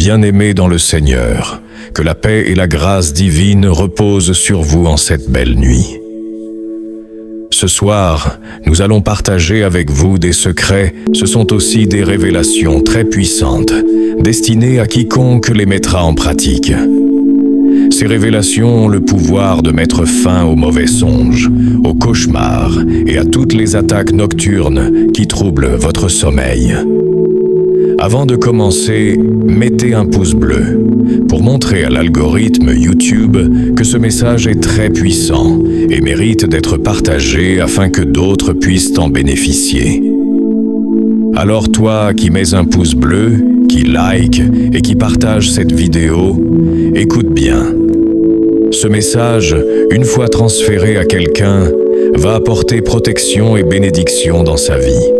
bien-aimés dans le Seigneur, que la paix et la grâce divine reposent sur vous en cette belle nuit. Ce soir, nous allons partager avec vous des secrets. Ce sont aussi des révélations très puissantes, destinées à quiconque les mettra en pratique. Ces révélations ont le pouvoir de mettre fin aux mauvais songes, aux cauchemars et à toutes les attaques nocturnes qui troublent votre sommeil. Avant de commencer, mettez un pouce bleu pour montrer à l'algorithme YouTube que ce message est très puissant et mérite d'être partagé afin que d'autres puissent en bénéficier. Alors toi qui mets un pouce bleu, qui like et qui partage cette vidéo, écoute bien. Ce message, une fois transféré à quelqu'un, va apporter protection et bénédiction dans sa vie.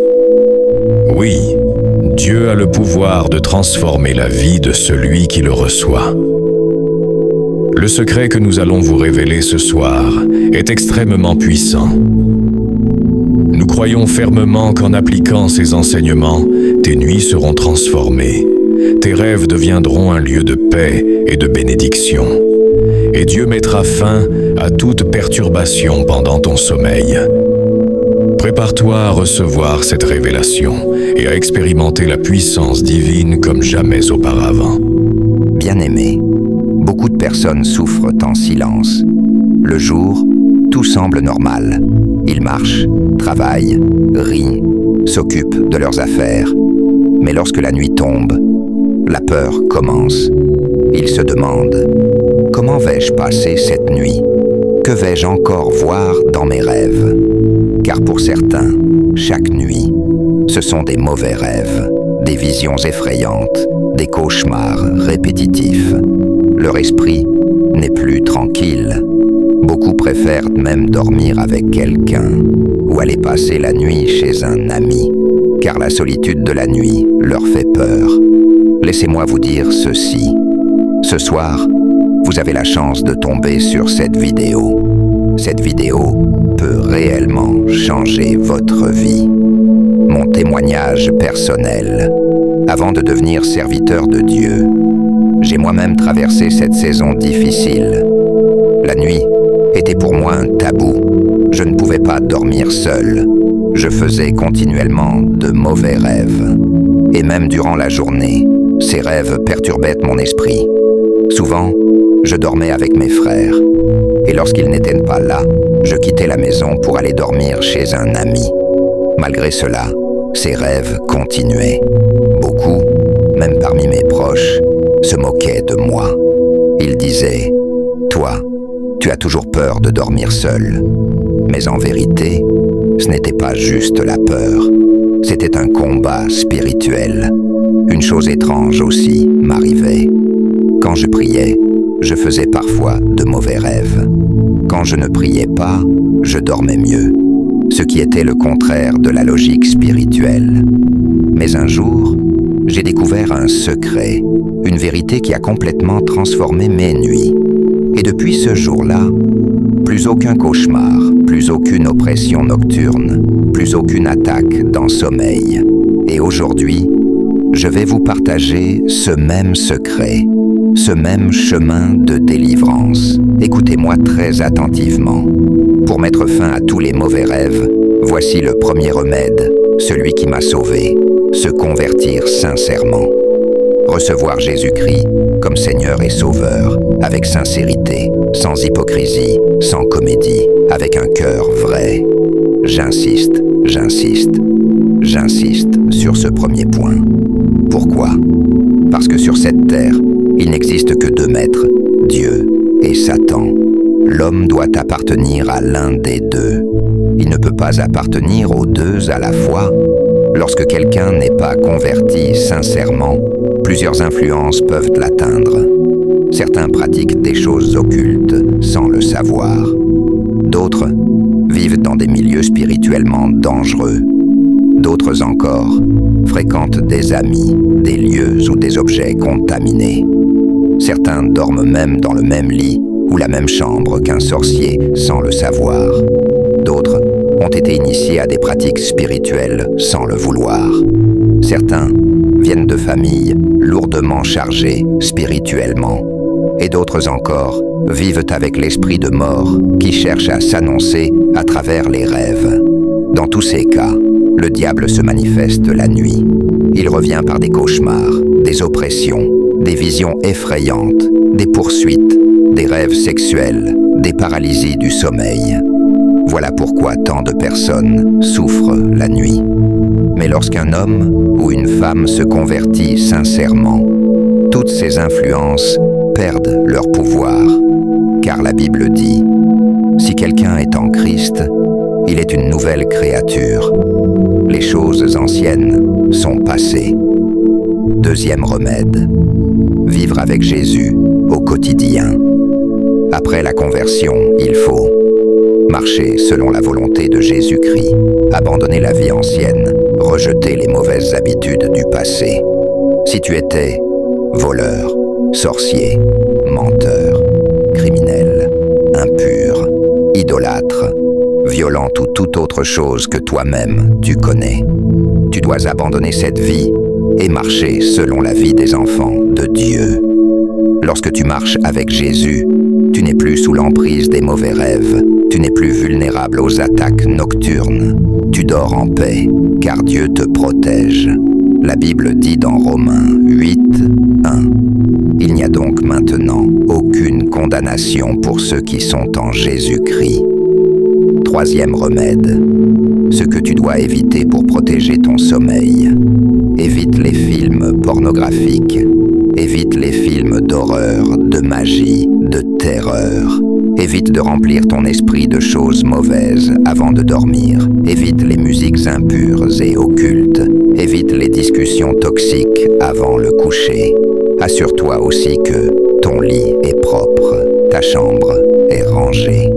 Oui, Dieu a le pouvoir de transformer la vie de celui qui le reçoit. Le secret que nous allons vous révéler ce soir est extrêmement puissant. Nous croyons fermement qu'en appliquant ces enseignements, tes nuits seront transformées, tes rêves deviendront un lieu de paix et de bénédiction, et Dieu mettra fin à toute perturbation pendant ton sommeil. Prépare-toi à recevoir cette révélation et à expérimenter la puissance divine comme jamais auparavant. Bien-aimé, beaucoup de personnes souffrent en silence. Le jour, tout semble normal. Ils marchent, travaillent, rient, s'occupent de leurs affaires. Mais lorsque la nuit tombe, la peur commence. Ils se demandent « Comment vais-je passer cette nuit ? Que vais-je encore voir dans mes rêves ?» Car pour certains, chaque nuit, ce sont des mauvais rêves, des visions effrayantes, des cauchemars répétitifs. Leur esprit n'est plus tranquille. Beaucoup préfèrent même dormir avec quelqu'un ou aller passer la nuit chez un ami, car la solitude de la nuit leur fait peur. Laissez-moi vous dire ceci. Ce soir, vous avez la chance de tomber sur cette vidéo. Cette vidéo peut réellement changer votre vie. Mon témoignage personnel. Avant de devenir serviteur de Dieu, j'ai moi-même traversé cette saison difficile. La nuit était pour moi un tabou. Je ne pouvais pas dormir seul. Je faisais continuellement de mauvais rêves. Et même durant la journée, ces rêves perturbaient mon esprit. Souvent, je dormais avec mes frères. Et lorsqu'ils n'étaient pas là, je quittais la maison pour aller dormir chez un ami. Malgré cela, ces rêves continuaient. Beaucoup, même parmi mes proches, se moquaient de moi. Ils disaient « Toi, tu as toujours peur de dormir seul. » Mais en vérité, ce n'était pas juste la peur. C'était un combat spirituel. Une chose étrange aussi m'arrivait. Quand je priais, je faisais parfois de mauvais rêves. Quand je ne priais pas, je dormais mieux, ce qui était le contraire de la logique spirituelle. Mais un jour, j'ai découvert un secret, une vérité qui a complètement transformé mes nuits. Et depuis ce jour-là, plus aucun cauchemar, plus aucune oppression nocturne, plus aucune attaque dans sommeil. Et aujourd'hui, je vais vous partager ce même secret, ce même chemin de délivrance. Écoutez-moi très attentivement. Pour mettre fin à tous les mauvais rêves, voici le premier remède, celui qui m'a sauvé, se convertir sincèrement. Recevoir Jésus-Christ comme Seigneur et Sauveur, avec sincérité, sans hypocrisie, sans comédie, avec un cœur vrai. J'insiste sur ce premier point. Pourquoi ? Parce que sur cette terre, il n'existe que deux maîtres, Dieu et Satan. L'homme doit appartenir à l'un des deux. Il ne peut pas appartenir aux deux à la fois. Lorsque quelqu'un n'est pas converti sincèrement, plusieurs influences peuvent l'atteindre. Certains pratiquent des choses occultes sans le savoir. D'autres vivent dans des milieux spirituellement dangereux. D'autres encore fréquentent des amis, des lieux ou des objets contaminés. Certains dorment même dans le même lit ou la même chambre qu'un sorcier sans le savoir. D'autres ont été initiés à des pratiques spirituelles sans le vouloir. Certains viennent de familles lourdement chargées spirituellement. Et d'autres encore vivent avec l'esprit de mort qui cherche à s'annoncer à travers les rêves. Dans tous ces cas, le diable se manifeste la nuit. Il revient par des cauchemars, des oppressions, des visions effrayantes, des poursuites, des rêves sexuels, des paralysies du sommeil. Voilà pourquoi tant de personnes souffrent la nuit. Mais lorsqu'un homme ou une femme se convertit sincèrement, toutes ces influences perdent leur pouvoir, car la Bible dit « Si quelqu'un est en Christ, il est une nouvelle créature. Les choses anciennes sont passées. » Deuxième remède, vivre avec Jésus au quotidien. Après la conversion, il faut marcher selon la volonté de Jésus-Christ, abandonner la vie ancienne, rejeter les mauvaises habitudes du passé. Si tu étais voleur, sorcier, menteur, criminel, impur, idolâtre, violent ou toute autre chose que toi-même tu connais, tu dois abandonner cette vie et marcher selon la vie des enfants de Dieu. Lorsque tu marches avec Jésus, tu n'es plus sous l'emprise des mauvais rêves, tu n'es plus vulnérable aux attaques nocturnes. Tu dors en paix, car Dieu te protège. La Bible dit dans Romains 8, 1 « Il n'y a donc maintenant aucune condamnation pour ceux qui sont en Jésus-Christ. » Troisième remède, ce que tu dois éviter pour protéger ton sommeil. Évite les films pornographiques, évite les films d'horreur, de magie, de terreur. Évite de remplir ton esprit de choses mauvaises avant de dormir. Évite les musiques impures et occultes. Évite les discussions toxiques avant le coucher. Assure-toi aussi que ton lit est propre, ta chambre est rangée.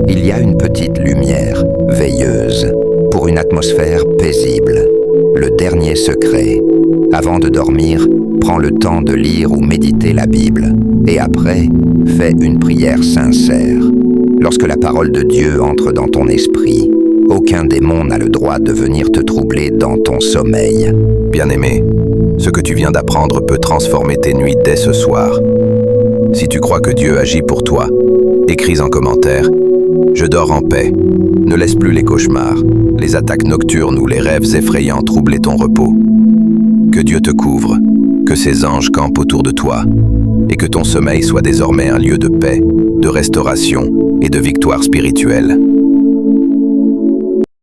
Il y a une petite lumière veilleuse pour une atmosphère paisible. Le dernier secret. Avant de dormir, prends le temps de lire ou méditer la Bible. Et après, fais une prière sincère. Lorsque la parole de Dieu entre dans ton esprit, aucun démon n'a le droit de venir te troubler dans ton sommeil. Bien-aimé, ce que tu viens d'apprendre peut transformer tes nuits dès ce soir. Si tu crois que Dieu agit pour toi, écris en commentaire « Je dors en paix ». Ne laisse plus les cauchemars, les attaques nocturnes ou les rêves effrayants troubler ton repos. Que Dieu te couvre, que ses anges campent autour de toi, et que ton sommeil soit désormais un lieu de paix, de restauration et de victoire spirituelle.